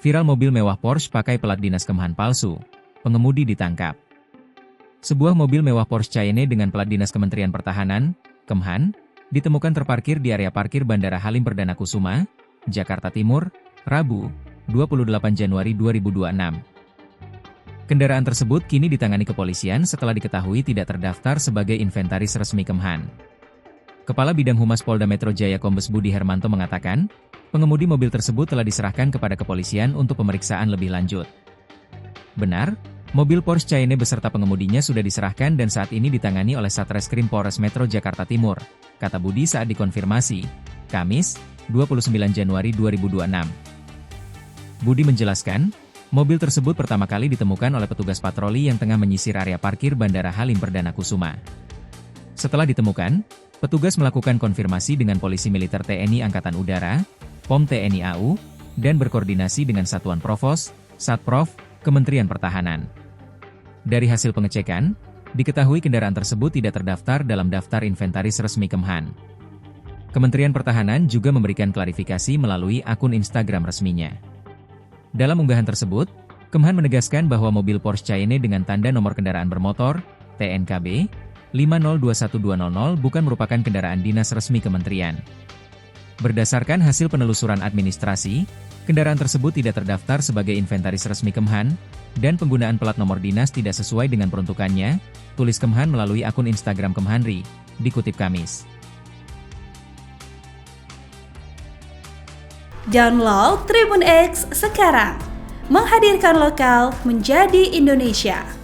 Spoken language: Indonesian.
Viral mobil mewah Porsche pakai plat dinas Kemhan palsu. Pengemudi ditangkap. Sebuah mobil mewah Porsche Cayenne dengan plat dinas Kementerian Pertahanan, Kemhan, ditemukan terparkir di area parkir Bandara Halim Perdana Kusuma, Jakarta Timur, Rabu, 28 Januari 2026. Kendaraan tersebut kini ditangani kepolisian setelah diketahui tidak terdaftar sebagai inventaris resmi Kemhan. Kepala Bidang Humas Polda Metro Jaya Kombes Budi Hermanto mengatakan, pengemudi mobil tersebut telah diserahkan kepada kepolisian untuk pemeriksaan lebih lanjut. Benar, mobil Porsche Cayenne beserta pengemudinya sudah diserahkan dan saat ini ditangani oleh Satreskrim Polres Metro Jakarta Timur, kata Budi saat dikonfirmasi, Kamis, 29 Januari 2026. Budi menjelaskan, mobil tersebut pertama kali ditemukan oleh petugas patroli yang tengah menyisir area parkir Bandara Halim Perdana Kusuma. Setelah ditemukan, petugas melakukan konfirmasi dengan Polisi Militer TNI Angkatan Udara, POM TNI AU, dan berkoordinasi dengan Satuan Provos, Satprov, Kementerian Pertahanan. Dari hasil pengecekan, diketahui kendaraan tersebut tidak terdaftar dalam daftar inventaris resmi Kemhan. Kementerian Pertahanan juga memberikan klarifikasi melalui akun Instagram resminya. Dalam unggahan tersebut, Kemhan menegaskan bahwa mobil Porsche Cayenne dengan tanda nomor kendaraan bermotor, TNKB, 502120 bukan merupakan kendaraan dinas resmi kementerian. Berdasarkan hasil penelusuran administrasi, kendaraan tersebut tidak terdaftar sebagai inventaris resmi Kemhan, dan penggunaan plat nomor dinas tidak sesuai dengan peruntukannya, tulis Kemhan melalui akun Instagram Kemhanri, dikutip Kamis. Download Tribun X sekarang, menghadirkan lokal menjadi Indonesia.